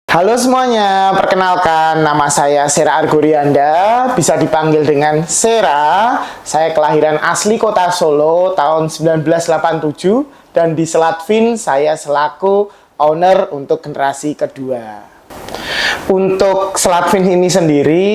Halo semuanya, perkenalkan nama saya Sera Argorianda, bisa dipanggil dengan Sera. Saya kelahiran asli kota Solo tahun 1987 dan di Selatvin saya selaku owner untuk generasi kedua. Untuk Selatvin ini sendiri,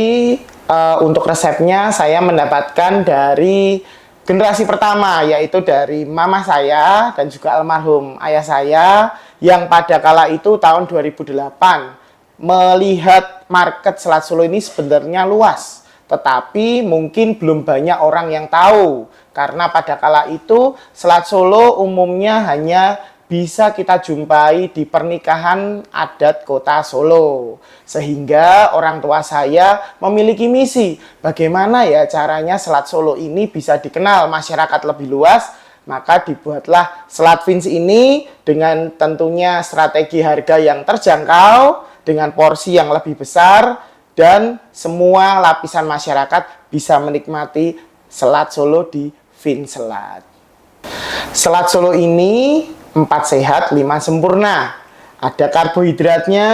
untuk resepnya saya mendapatkan dari generasi pertama, yaitu dari mama saya dan juga almarhum ayah saya yang pada kala itu tahun 2008 melihat market Selat Solo ini sebenarnya luas, tetapi mungkin belum banyak orang yang tahu karena pada kala itu Selat Solo umumnya hanya bisa kita jumpai di pernikahan adat kota Solo. Sehingga orang tua saya memiliki misi, bagaimana ya caranya Selat Solo ini bisa dikenal masyarakat lebih luas. Maka dibuatlah Selatvins ini dengan tentunya strategi harga yang terjangkau, dengan porsi yang lebih besar, dan semua lapisan masyarakat bisa menikmati Selat Solo di Vinselat. Selat Solo ini 4 sehat, 5 sempurna. Ada karbohidratnya,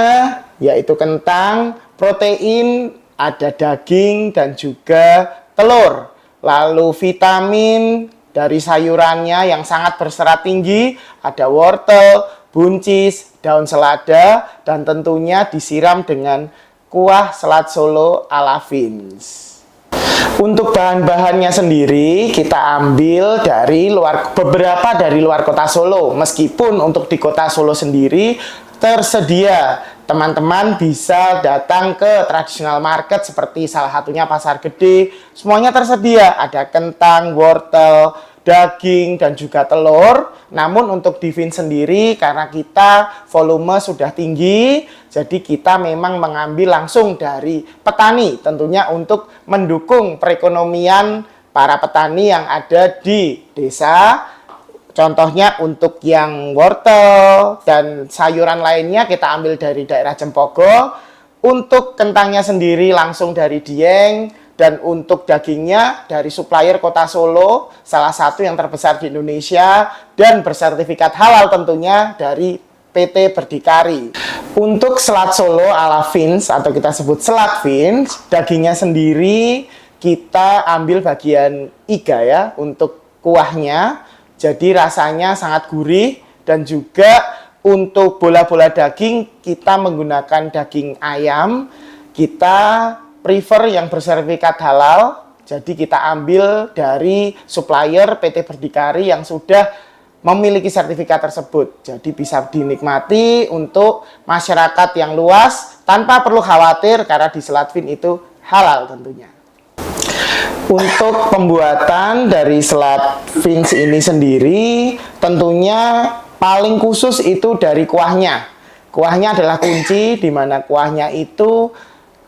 yaitu kentang, protein, ada daging, dan juga telur. Lalu vitamin dari sayurannya yang sangat berserat tinggi, ada wortel, buncis, daun selada, dan tentunya disiram dengan kuah Selat Solo ala Vins. Untuk bahan-bahannya sendiri kita ambil dari beberapa dari luar kota Solo. Meskipun untuk di kota Solo sendiri tersedia, teman-teman bisa datang ke tradisional market seperti salah satunya Pasar Gede. Semuanya tersedia, ada kentang, wortel, daging, dan juga telur. Namun untuk di Vins sendiri, karena kita volume sudah tinggi, jadi kita memang mengambil langsung dari petani, tentunya untuk mendukung perekonomian para petani yang ada di desa. Contohnya untuk yang wortel dan sayuran lainnya kita ambil dari daerah Cempogo. Untuk kentangnya sendiri langsung dari Dieng. Dan untuk dagingnya dari supplier kota Solo, salah satu yang terbesar di Indonesia dan bersertifikat halal tentunya dari PT Berdikari. Untuk Selat Solo ala Vins atau kita sebut Selat Vins, dagingnya sendiri kita ambil bagian iga ya untuk kuahnya. Jadi rasanya sangat gurih dan juga untuk bola-bola daging kita menggunakan daging ayam. Kita prefer yang bersertifikat halal, jadi kita ambil dari supplier PT Berdikari yang sudah memiliki sertifikat tersebut. Jadi bisa dinikmati untuk masyarakat yang luas tanpa perlu khawatir karena di Selatvin itu halal tentunya. Untuk pembuatan dari Selatvins ini sendiri tentunya paling khusus itu dari kuahnya. Kuahnya adalah kunci, di mana kuahnya itu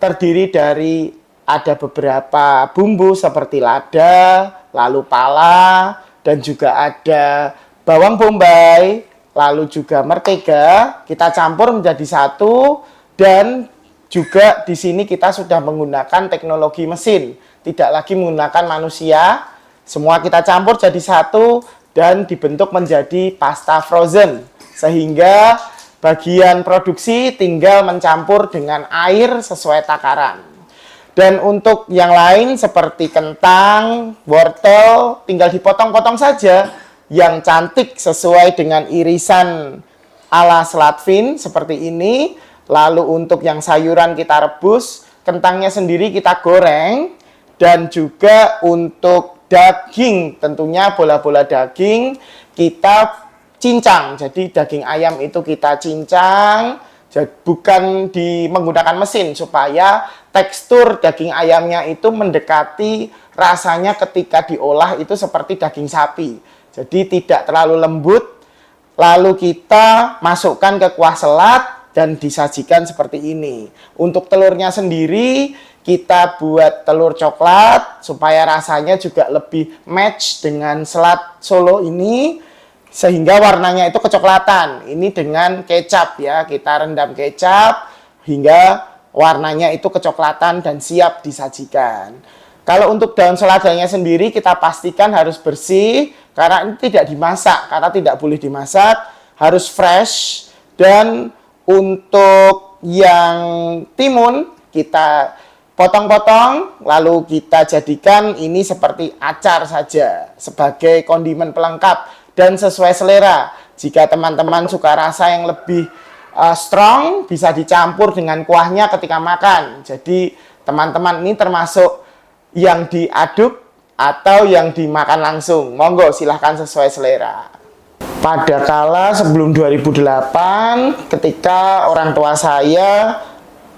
terdiri dari ada beberapa bumbu seperti lada, lalu pala, dan juga ada bawang bombay, lalu juga mentega. Kita campur menjadi satu dan juga di sini kita sudah menggunakan teknologi mesin, tidak lagi menggunakan manusia. Semua kita campur jadi satu dan dibentuk menjadi pasta frozen, sehingga bagian produksi tinggal mencampur dengan air sesuai takaran. Dan untuk yang lain seperti kentang, wortel, tinggal dipotong-potong saja yang cantik sesuai dengan irisan ala Selatvin seperti ini. Lalu untuk yang sayuran kita rebus, kentangnya sendiri kita goreng. Dan juga untuk daging, tentunya bola-bola daging kita cincang. Jadi daging ayam itu kita cincang, bukan menggunakan mesin, supaya tekstur daging ayamnya itu mendekati rasanya ketika diolah itu seperti daging sapi. Jadi tidak terlalu lembut. Lalu kita masukkan ke kuah selat dan disajikan seperti ini. Untuk telurnya sendiri kita buat telur coklat supaya rasanya juga lebih match dengan Selat Solo ini, sehingga warnanya itu kecoklatan. Ini dengan kecap ya, kita rendam kecap hingga warnanya itu kecoklatan dan siap disajikan. Kalau untuk daun seladanya sendiri kita pastikan harus bersih karena ini tidak dimasak, karena tidak boleh dimasak, harus fresh. Dan untuk yang timun kita potong-potong, lalu kita jadikan ini seperti acar saja sebagai kondimen pelengkap dan sesuai selera. Jika teman-teman suka rasa yang lebih strong, bisa dicampur dengan kuahnya ketika makan. Jadi teman-teman ini termasuk yang diaduk atau yang dimakan langsung. Monggo silahkan sesuai selera. Pada kala sebelum 2008, ketika orang tua saya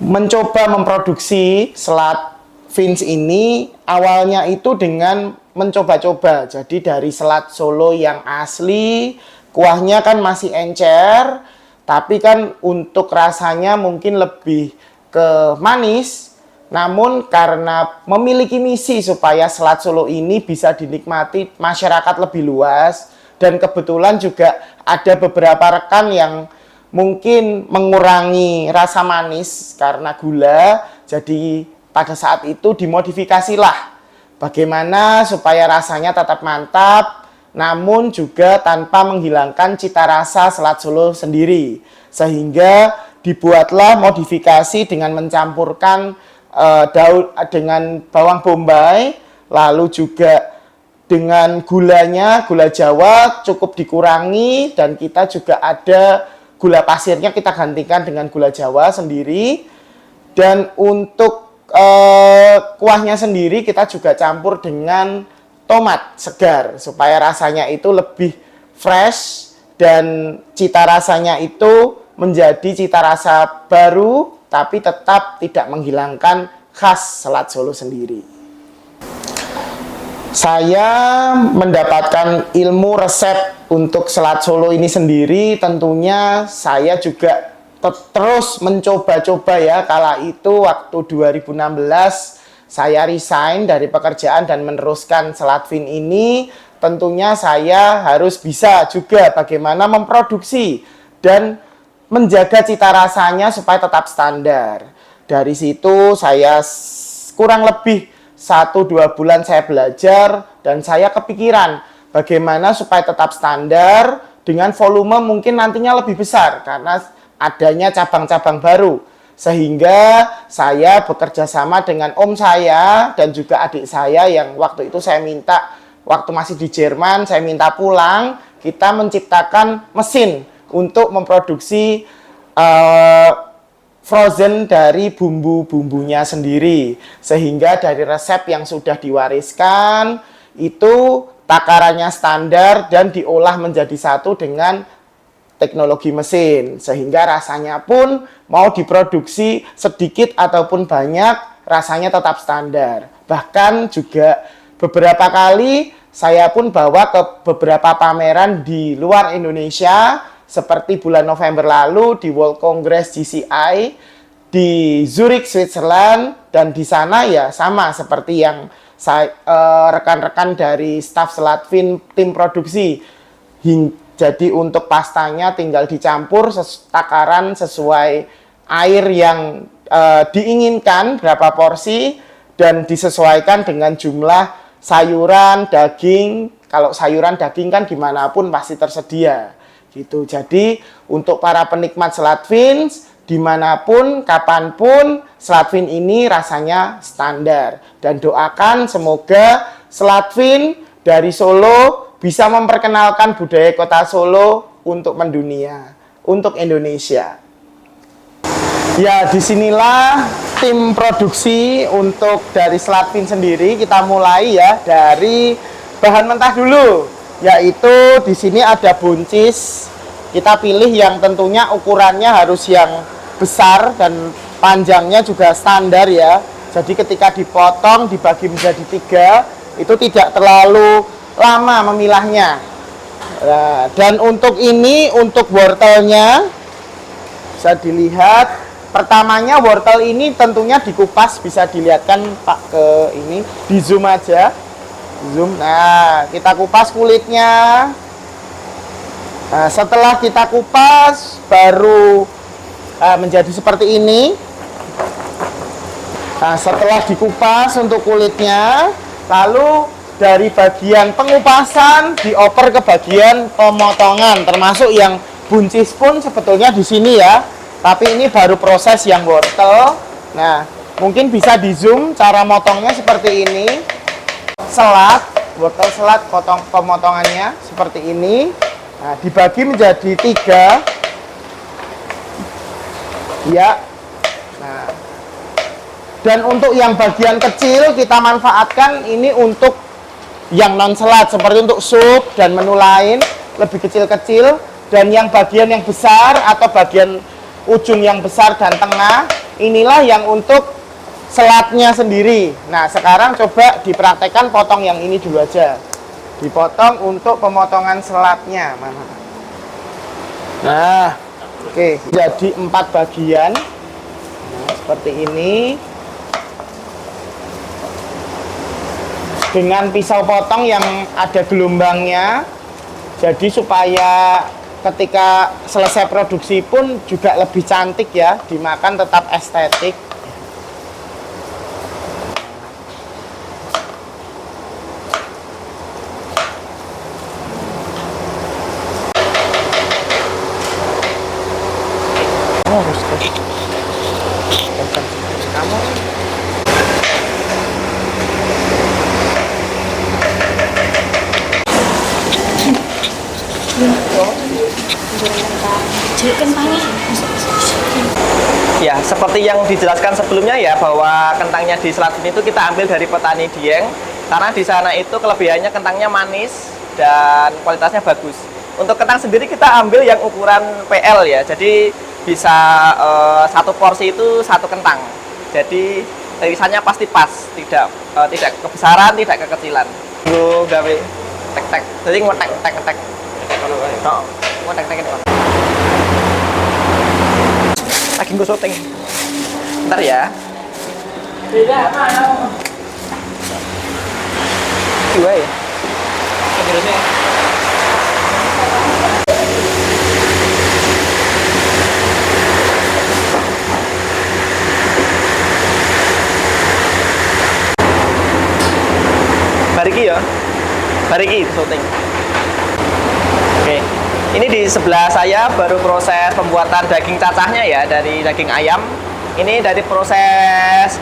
mencoba memproduksi selat Vince ini, awalnya itu dengan mencoba-coba. Jadi dari selat Solo yang asli, kuahnya kan masih encer, tapi kan untuk rasanya mungkin lebih ke manis. Namun karena memiliki misi supaya selat Solo ini bisa dinikmati masyarakat lebih luas, dan kebetulan juga ada beberapa rekan yang mungkin mengurangi rasa manis karena gula, jadi pada saat itu dimodifikasilah bagaimana supaya rasanya tetap mantap, namun juga tanpa menghilangkan cita rasa selat Solo sendiri. Sehingga dibuatlah modifikasi dengan mencampurkan daun dengan bawang bombay, lalu juga dengan gulanya, gula Jawa cukup dikurangi, dan kita juga ada gula pasirnya kita gantikan dengan gula Jawa sendiri. Dan untuk kuahnya sendiri kita juga campur dengan tomat segar supaya rasanya itu lebih fresh dan cita rasanya itu menjadi cita rasa baru tapi tetap tidak menghilangkan khas selat Solo sendiri. Saya mendapatkan ilmu resep untuk selat Solo ini sendiri, tentunya saya juga terus mencoba-coba ya. Kala itu waktu 2016 saya resign dari pekerjaan dan meneruskan selat Vin ini, tentunya saya harus bisa juga bagaimana memproduksi dan menjaga cita rasanya supaya tetap standar. Dari situ saya kurang lebih 1-2 bulan saya belajar dan saya kepikiran bagaimana supaya tetap standar dengan volume mungkin nantinya lebih besar karena adanya cabang-cabang baru. Sehingga saya bekerja sama dengan om saya dan juga adik saya yang waktu itu saya minta, waktu masih di Jerman, saya minta pulang, kita menciptakan mesin untuk memproduksi frozen dari bumbu-bumbunya sendiri. Sehingga dari resep yang sudah diwariskan itu takarannya standar dan diolah menjadi satu dengan teknologi mesin. Sehingga rasanya pun mau diproduksi sedikit ataupun banyak, rasanya tetap standar. Bahkan juga beberapa kali saya pun bawa ke beberapa pameran di luar Indonesia, seperti bulan November lalu di World Congress GCI di Zurich, Switzerland, dan di sana ya sama seperti yang rekan-rekan dari staf selat Vin tim produksi. Jadi untuk pastanya tinggal dicampur takaran sesuai air yang diinginkan berapa porsi dan disesuaikan dengan jumlah sayuran, daging. Kalau sayuran daging kan dimanapun pasti tersedia. Gitu. Jadi untuk para penikmat selat Vin, dimanapun, kapanpun, selat Vin ini rasanya standar. Dan doakan semoga selat Vin dari Solo bisa memperkenalkan budaya kota Solo untuk mendunia, untuk Indonesia. Ya, disinilah tim produksi untuk dari selat Vin sendiri. Kita mulai ya dari bahan mentah dulu. Yaitu di sini ada buncis. Kita pilih yang tentunya ukurannya harus yang besar dan panjangnya juga standar ya. Jadi ketika dipotong dibagi menjadi 3 itu tidak terlalu lama memilahnya. Nah, dan untuk ini untuk wortelnya bisa dilihat. Pertamanya wortel ini tentunya dikupas, bisa dilihatkan Pak ke ini, di zoom aja. Zoom. Nah, kita kupas kulitnya. Nah, setelah kita kupas baru menjadi seperti ini. Nah, setelah dikupas untuk kulitnya, lalu dari bagian pengupasan dioper ke bagian pemotongan, termasuk yang buncis pun sebetulnya di sini ya. Tapi ini baru proses yang wortel. Nah, mungkin bisa di zoom cara motongnya seperti ini. Selat, wortel selat pemotongannya seperti ini. Nah, dibagi menjadi 3. Ya. Nah. Dan untuk yang bagian kecil kita manfaatkan ini untuk yang non selat, seperti untuk sup dan menu lain lebih kecil-kecil. Dan yang bagian yang besar atau bagian ujung yang besar dan tengah, inilah yang untuk selatnya sendiri. Nah, sekarang coba dipraktekkan potong yang ini dulu aja. Dipotong untuk pemotongan selatnya. Mana? Nah, oke, jadi 4 bagian. Nah, seperti ini. Dengan pisau potong yang ada gelombangnya, jadi supaya ketika selesai produksi pun juga lebih cantik ya, dimakan tetap estetik. Oh, harus kamu. Ya, seperti yang dijelaskan sebelumnya ya, bahwa kentangnya di Selat Bumi itu kita ambil dari petani Dieng, karena di sana itu kelebihannya kentangnya manis dan kualitasnya bagus. Untuk kentang sendiri kita ambil yang ukuran PL ya, jadi bisa satu porsi itu satu kentang. Jadi irisannya pasti pas, tidak kebesaran, tidak kekecilan. Gue gawe tek-tek, jadi ngetek-tek. Lagi gue syuting. Ntar ya. Tidak mau. Dua ya. Penjelasannya. Bariki ya. Bariki syuting. Oke. Ini di sebelah saya baru proses pembuatan daging cacahnya ya, dari daging ayam. Ini dari proses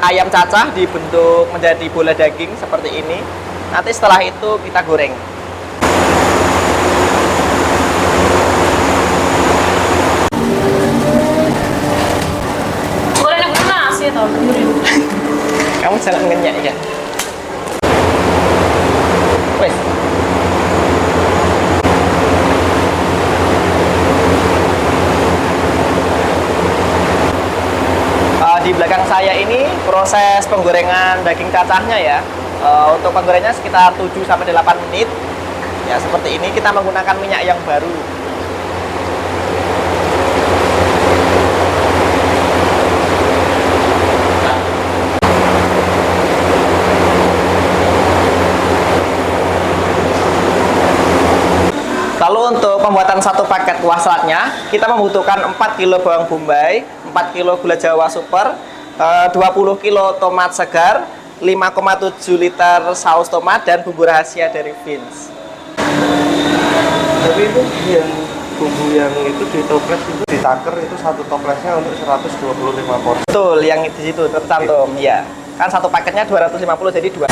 ayam cacah dibentuk menjadi bola daging seperti ini. Nanti setelah itu kita goreng. Goreng aku nasi atau Kamu jangan ngenyak ya. Wes. Di belakang saya ini proses penggorengan daging cacahnya ya. Untuk penggorengnya sekitar 7-8 menit. Ya, seperti ini kita menggunakan minyak yang baru. Lalu untuk pembuatan satu paket kuah selatnya, kita membutuhkan 4 kg bawang bombay, 4 kg gula Jawa super, 20 kg tomat segar, 5,7 liter saus tomat, dan bumbu rahasia dari Vince. Tapi itu yang bumbu yang itu di toples itu ditaker itu satu toplesnya untuk 125 porsi. Betul, yang di situ tercantum, ya. Kan satu paketnya 250, jadi 2.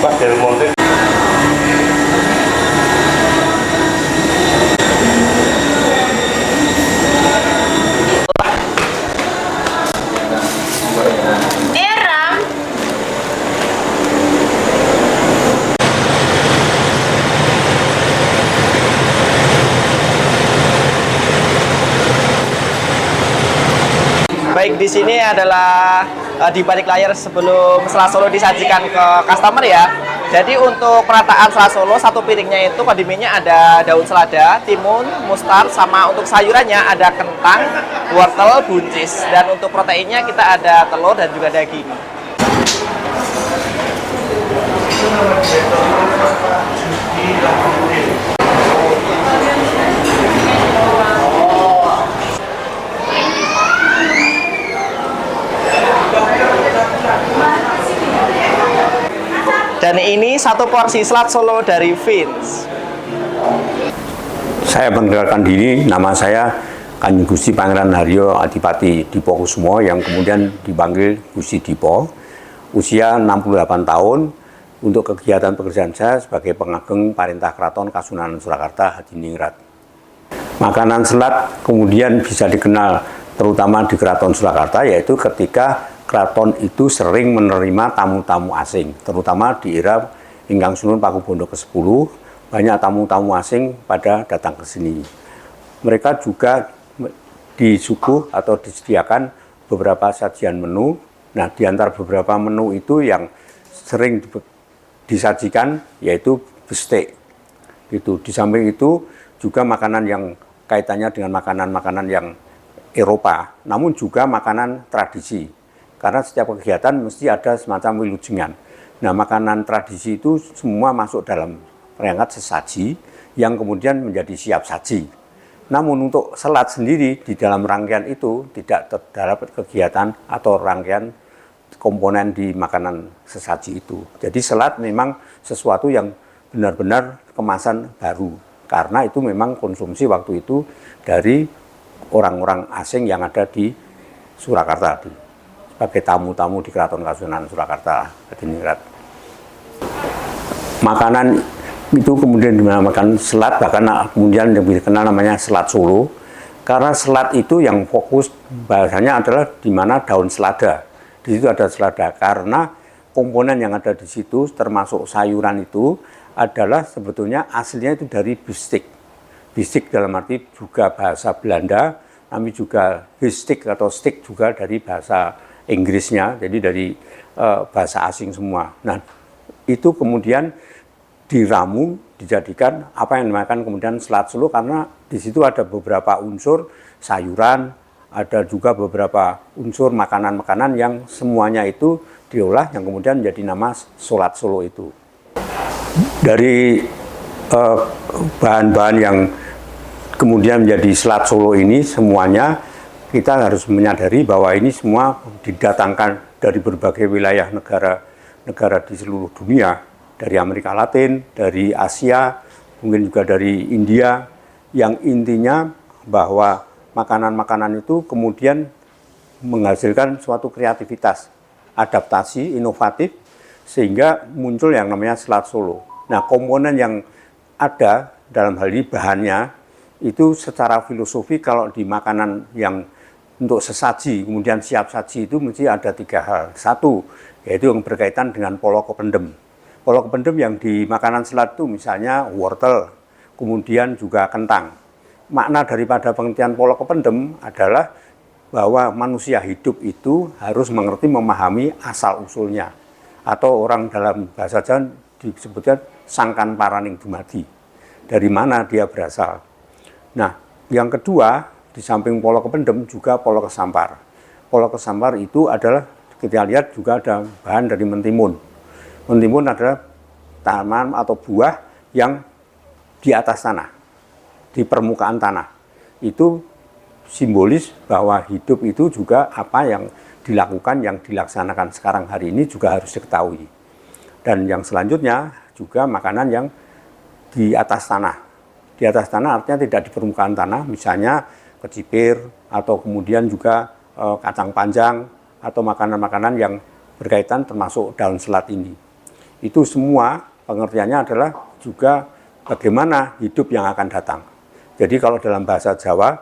Pak Del Monte. Eram. Baik, di sini adalah di balik layar sebelum Selat Solo disajikan ke customer ya. Jadi untuk perataan Selat Solo, satu piringnya itu kondimennya ada daun selada, timun, mustard, sama untuk sayurannya ada kentang, wortel, buncis. Dan untuk proteinnya kita ada telur dan juga daging. Dan ini satu porsi Selat Solo dari Vince. Saya mengenalkan diri, nama saya Kanjeng Gusti Pangeran Haryo Adipati Dipokusumo yang kemudian dipanggil Gusti Dipo, usia 68 tahun, untuk kegiatan pekerjaan saya sebagai pengageng Parintah Keraton Kasunanan Surakarta Hadiningrat. Makanan selat kemudian bisa dikenal terutama di Keraton Surakarta, yaitu ketika keraton itu sering menerima tamu-tamu asing, terutama di era Ingkang Sunun Pakubono ke-10, banyak tamu-tamu asing pada datang ke sini. Mereka juga disuguh atau disediakan beberapa sajian menu. Nah, di antara beberapa menu itu yang sering disajikan yaitu bestek. Gitu. Di samping itu juga makanan yang kaitannya dengan makanan-makanan yang Eropa, namun juga makanan tradisi. Karena setiap kegiatan mesti ada semacam wilujengan. Nah, makanan tradisi itu semua masuk dalam perangkat sesaji yang kemudian menjadi siap saji. Namun untuk selat sendiri di dalam rangkaian itu tidak terdapat kegiatan atau rangkaian komponen di makanan sesaji itu. Jadi selat memang sesuatu yang benar-benar kemasan baru. Karena itu memang konsumsi waktu itu dari orang-orang asing yang ada di Surakarta sebagai tamu-tamu di Keraton Kasunanan Surakarta Hadiningrat. Makanan itu kemudian dinamakan selat, bahkan kemudian yang dikenal namanya selat Solo, karena selat itu yang fokus bahasanya adalah di mana daun selada. Di situ ada selada, karena komponen yang ada di situ termasuk sayuran itu adalah sebetulnya aslinya itu dari bistik. Bistik dalam arti juga bahasa Belanda, tapi juga bistik atau stick juga dari bahasa Inggrisnya, jadi dari bahasa asing semua. Nah, itu kemudian diramu, dijadikan apa yang dinamakan kemudian selat Solo, karena di situ ada beberapa unsur sayuran, ada juga beberapa unsur makanan-makanan yang semuanya itu diolah yang kemudian menjadi nama selat Solo itu. Dari bahan-bahan yang kemudian menjadi selat Solo ini semuanya kita harus menyadari bahwa ini semua didatangkan dari berbagai wilayah negara di seluruh dunia. Dari Amerika Latin, dari Asia, mungkin juga dari India, yang intinya bahwa makanan-makanan itu kemudian menghasilkan suatu kreativitas, adaptasi, inovatif, sehingga muncul yang namanya selat Solo. Nah, komponen yang ada dalam hal ini bahannya, itu secara filosofi kalau di makanan yang untuk sesaji, kemudian siap saji itu mesti ada 3 hal. Satu, yaitu yang berkaitan dengan polo kependem. Polo kependem yang di makanan selat itu misalnya wortel, kemudian juga kentang. Makna daripada pengertian polo kependem adalah bahwa manusia hidup itu harus mengerti, memahami asal-usulnya. Atau orang dalam bahasa Jawa disebutkan sangkan paraning dumadi. Dari mana dia berasal. Nah, yang kedua, di samping polo kependem juga polo kesampar. Polo kesampar itu adalah, kita lihat juga ada bahan dari mentimun. Mentimun adalah tanaman atau buah yang di atas tanah, di permukaan tanah. Itu simbolis bahwa hidup itu juga apa yang dilakukan, yang dilaksanakan sekarang hari ini juga harus diketahui. Dan yang selanjutnya juga makanan yang di atas tanah. Di atas tanah artinya tidak di permukaan tanah, misalnya kecipir atau kemudian juga kacang panjang atau makanan-makanan yang berkaitan termasuk daun selat ini. Itu semua pengertiannya adalah juga bagaimana hidup yang akan datang. Jadi kalau dalam bahasa Jawa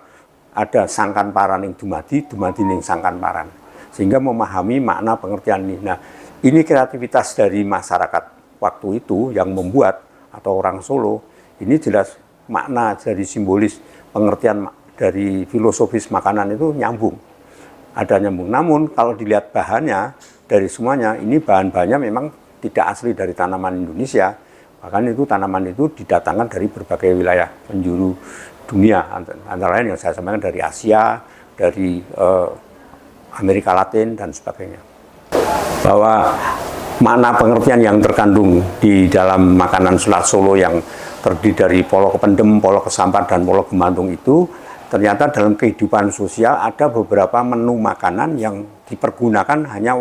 ada sangkan paraning dumadi, dumadi ning sangkan paran. Sehingga memahami makna pengertian ini. Nah, ini kreativitas dari masyarakat waktu itu yang membuat, atau orang Solo, ini jelas makna dari simbolis pengertian dari filosofis makanan itu nyambung. Ada nyambung. Namun kalau dilihat bahannya dari semuanya, ini bahan-bahannya memang tidak asli dari tanaman Indonesia, bahkan itu tanaman itu didatangkan dari berbagai wilayah penjuru dunia, antara lain yang saya sampaikan dari Asia, dari Amerika Latin dan sebagainya. Bahwa makna pengertian yang terkandung di dalam makanan selat Solo yang terdiri dari polo kependem, polo kesampar dan polo gemantung itu, ternyata dalam kehidupan sosial ada beberapa menu makanan yang dipergunakan hanya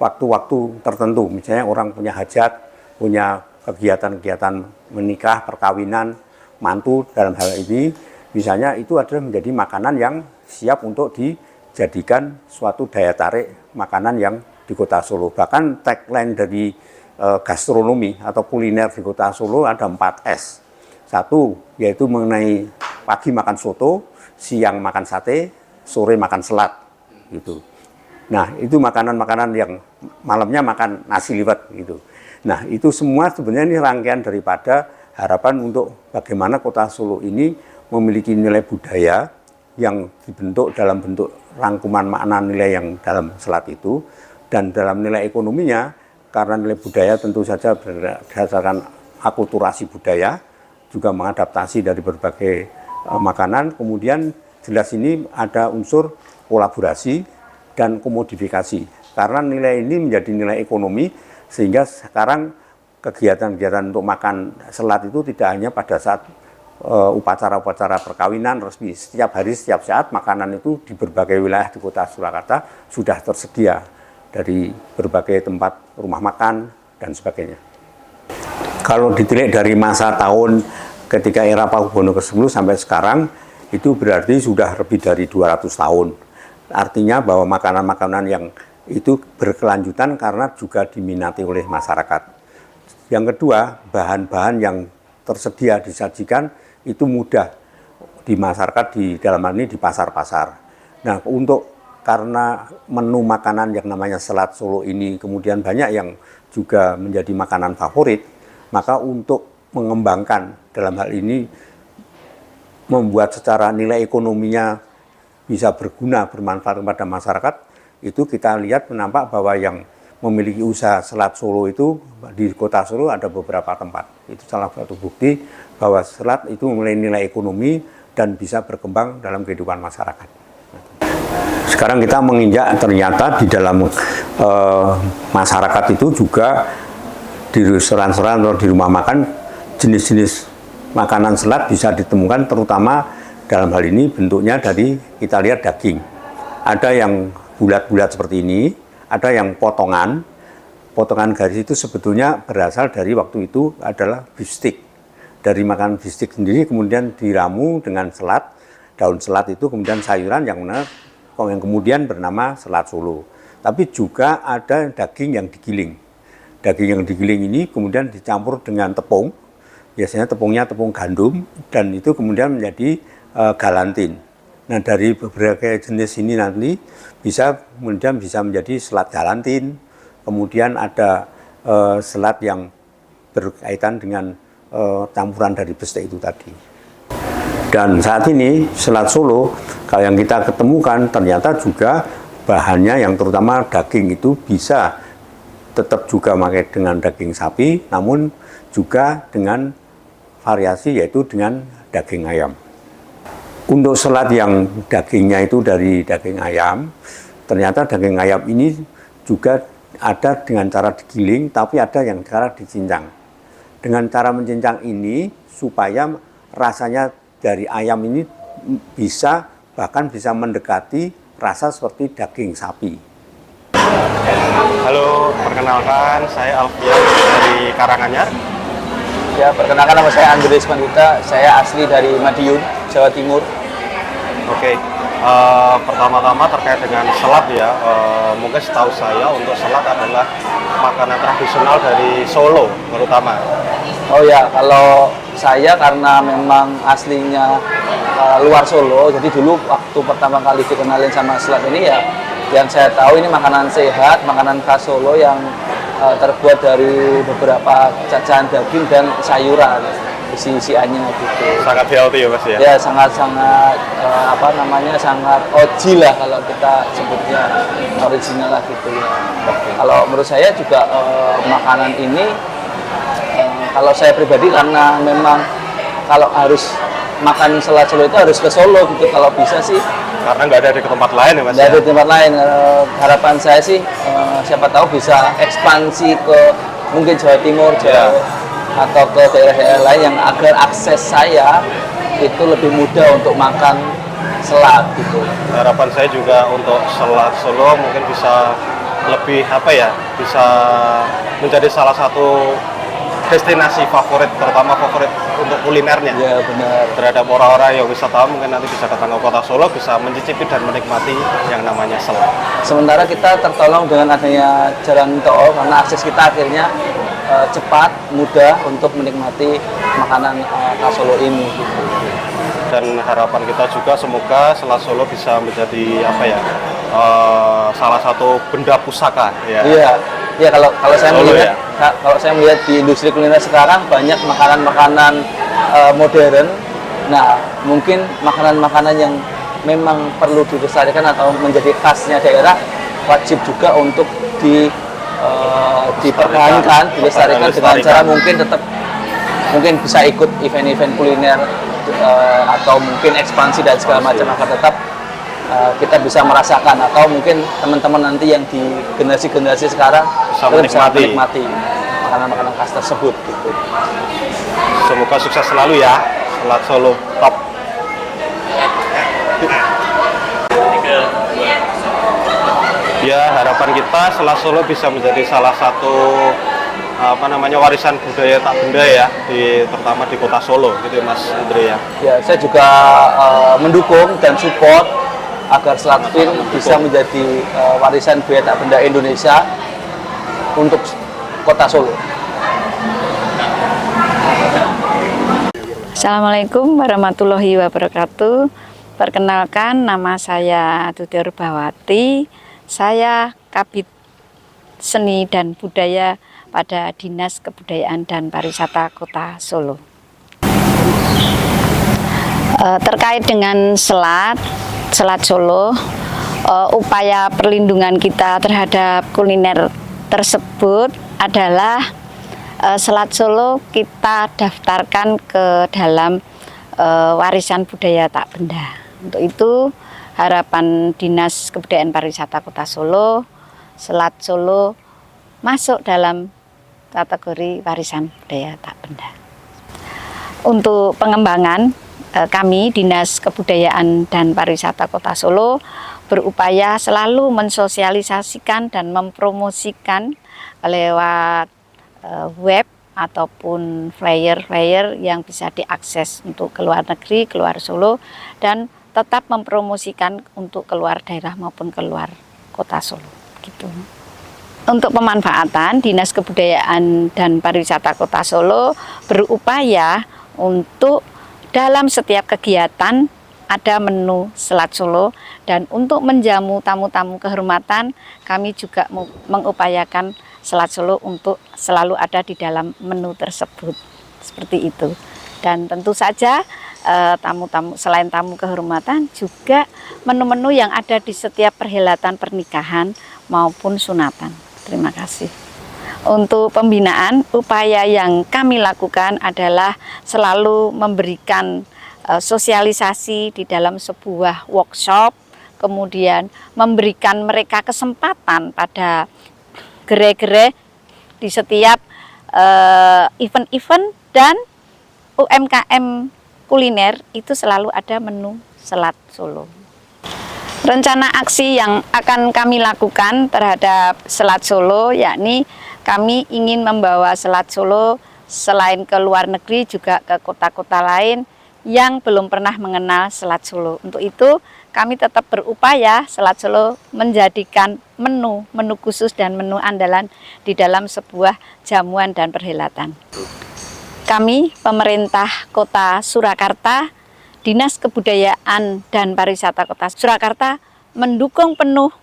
waktu-waktu tertentu. Misalnya orang punya hajat, punya kegiatan-kegiatan menikah, perkawinan, mantu dalam hal ini, misalnya itu adalah menjadi makanan yang siap untuk dijadikan suatu daya tarik makanan yang di Kota Solo. Bahkan tagline dari gastronomi atau kuliner di Kota Solo ada 4S. Satu, yaitu mengenai pagi makan soto, siang makan sate, sore makan selat, gitu. Nah, itu makanan-makanan yang malamnya makan nasi liwet, gitu. Nah, itu semua sebenarnya ini rangkaian daripada harapan untuk bagaimana Kota Solo ini memiliki nilai budaya yang dibentuk dalam bentuk rangkuman makna nilai yang dalam selat itu, dan dalam nilai ekonominya, karena nilai budaya tentu saja berdasarkan akulturasi budaya, juga mengadaptasi dari berbagai makanan. Kemudian jelas ini ada unsur kolaborasi dan komodifikasi, karena nilai ini menjadi nilai ekonomi, sehingga sekarang kegiatan-kegiatan untuk makan selat itu tidak hanya pada saat upacara-upacara perkawinan resmi. Setiap hari, setiap saat makanan itu di berbagai wilayah di Kota Surakarta sudah tersedia dari berbagai tempat rumah makan dan sebagainya. Kalau ditilik dari masa tahun ketika era Pakubuwono ke-10 sampai sekarang, itu berarti sudah lebih dari 200 tahun. Artinya bahwa makanan-makanan yang itu berkelanjutan karena juga diminati oleh masyarakat. Yang kedua, bahan-bahan yang tersedia disajikan itu mudah di masyarakat, di dalam hal ini di pasar-pasar. Nah, karena menu makanan yang namanya selat Solo ini kemudian banyak yang juga menjadi makanan favorit, maka untuk mengembangkan dalam hal ini membuat secara nilai ekonominya bisa berguna, bermanfaat kepada masyarakat, itu kita lihat menampak bahwa yang memiliki usaha selat Solo itu di Kota Solo ada beberapa tempat. Itu salah satu bukti bahwa selat itu memiliki nilai ekonomi dan bisa berkembang dalam kehidupan masyarakat. Sekarang kita menginjak ternyata di dalam masyarakat itu juga di restoran-restoran atau di rumah makan jenis-jenis makanan selat bisa ditemukan, terutama dalam hal ini bentuknya dari kita lihat daging. Ada yang bulat-bulat seperti ini, ada yang potongan. Potongan garis itu sebetulnya berasal dari waktu itu adalah beef Dari makanan beef sendiri kemudian diramu dengan selat, daun selat itu kemudian sayuran yang kemudian bernama selat Solo. Tapi juga ada daging yang digiling. Daging yang digiling ini kemudian dicampur dengan tepung, biasanya tepungnya tepung gandum, dan itu kemudian menjadi galantin. Nah, dari beberapa jenis ini nanti kemudian bisa menjadi selat galantin, kemudian ada selat yang berkaitan dengan campuran dari bestek itu tadi. Dan saat ini selat Solo, kalau yang kita ketemukan ternyata juga bahannya yang terutama daging itu bisa tetap juga pakai dengan daging sapi, namun juga dengan variasi yaitu dengan daging ayam. Untuk selat yang dagingnya itu dari daging ayam, ternyata daging ayam ini juga ada dengan cara digiling, tapi ada yang cara dicincang. Dengan cara mencincang ini supaya rasanya dari ayam ini bahkan bisa mendekati rasa seperti daging sapi. Halo, perkenalkan saya Alfian dari Karanganyar. Ya, perkenalkan nama saya Andres Mandita, saya asli dari Madiun, Jawa Timur. Oke, pertama-tama terkait dengan selat ya, mungkin setahu saya untuk selat adalah makanan tradisional dari Solo terutama. Oh ya, kalau saya karena memang aslinya luar Solo, jadi dulu waktu pertama kali dikenalin sama selat ini ya, yang saya tahu ini makanan sehat, makanan khas Solo yang terbuat dari beberapa cacahan daging dan sayuran, isi-isiannya gitu. Sangat healthy ya Mas ya? Ya, sangat sangat OG lah kalau kita sebutnya, original lah gitu ya. Kalau menurut saya juga makanan ini, kalau saya pribadi karena memang kalau harus makan selat Solo itu harus ke Solo gitu, kalau bisa sih. Karena nggak ada di tempat lain ya Mas? Nggak ada di tempat lain. Harapan saya sih siapa tahu bisa ekspansi ke mungkin Jawa Timur, atau ke daerah-daerah lain yang agar akses saya itu lebih mudah untuk makan selat gitu. Harapan saya juga untuk selat Solo mungkin bisa lebih bisa menjadi salah satu destinasi favorit, terutama favorit untuk kulinernya. Ya benar. Terhadap orang-orang yang wisatawan mungkin nanti bisa datang ke kota Solo, bisa mencicipi dan menikmati yang namanya selat. Sementara kita tertolong dengan adanya jalan tol karena akses kita akhirnya cepat, mudah untuk menikmati makanan khas Solo ini. Gitu. Dan harapan kita juga semoga Selat Solo bisa menjadi apa ya, salah satu benda pusaka. Ya. Iya, iya kalau saya Solo, melihat, ya? kalau saya melihat di industri kuliner sekarang banyak makanan-makanan modern. Nah, mungkin makanan-makanan yang memang perlu dilestarikan atau menjadi khasnya daerah wajib juga untuk dipertahankan, dilestarikan dengan cara mungkin tetap bisa ikut event-event kuliner atau mungkin ekspansi dan segala macam agar tetap kita bisa merasakan, atau mungkin teman-teman nanti yang di generasi sekarang Bisa menikmati makanan-makanan khas tersebut gitu. Semoga sukses selalu ya, Selat Solo top. Ya, harapan kita Selat Solo bisa menjadi salah satu warisan budaya tak benda ya, terutama di kota Solo gitu ya, Mas Andre ya. Ya, saya juga mendukung dan support agar Selat Fin bisa menjadi warisan budaya tak benda Indonesia untuk kota Solo. Assalamualaikum warahmatullahi wabarakatuh. Perkenalkan, nama saya Dudur Bawati. Saya Kabid Seni dan Budaya pada Dinas Kebudayaan dan Pariwisata Kota Solo. Terkait dengan Selat Solo, upaya perlindungan kita terhadap kuliner tersebut adalah Selat Solo kita daftarkan ke dalam warisan budaya tak benda. Untuk itu harapan Dinas Kebudayaan Pariwisata Kota Solo, Selat Solo masuk dalam kategori warisan budaya tak benda. Untuk pengembangan, kami Dinas Kebudayaan dan Pariwisata Kota Solo berupaya selalu mensosialisasikan dan mempromosikan lewat web ataupun flyer-flyer yang bisa diakses untuk keluar negeri, keluar Solo, dan tetap mempromosikan untuk keluar daerah maupun keluar kota Solo gitu. Untuk pemanfaatan, Dinas Kebudayaan dan Pariwisata Kota Solo berupaya untuk dalam setiap kegiatan ada menu Selat Solo, dan untuk menjamu tamu-tamu kehormatan kami juga mengupayakan Selat Solo untuk selalu ada di dalam menu tersebut, seperti itu. Dan tentu saja tamu-tamu selain tamu kehormatan juga menu-menu yang ada di setiap perhelatan pernikahan maupun sunatan. Terima kasih. Untuk pembinaan, upaya yang kami lakukan adalah selalu memberikan sosialisasi di dalam sebuah workshop, kemudian memberikan mereka kesempatan pada gere-gere di setiap event-event, dan UMKM kuliner itu selalu ada menu Selat Solo. Rencana aksi yang akan kami lakukan terhadap Selat Solo, yakni kami ingin membawa Selat Solo selain ke luar negeri juga ke kota-kota lain yang belum pernah mengenal Selat Solo. Untuk itu kami tetap berupaya Selat Solo menjadikan menu khusus dan menu andalan di dalam sebuah jamuan dan perhelatan. Kami, pemerintah Kota Surakarta, Dinas Kebudayaan dan Pariwisata Kota Surakarta mendukung penuh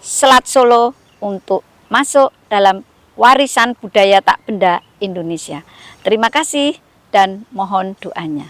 Selat Solo untuk masuk dalam warisan budaya tak benda Indonesia. Terima kasih dan mohon doanya.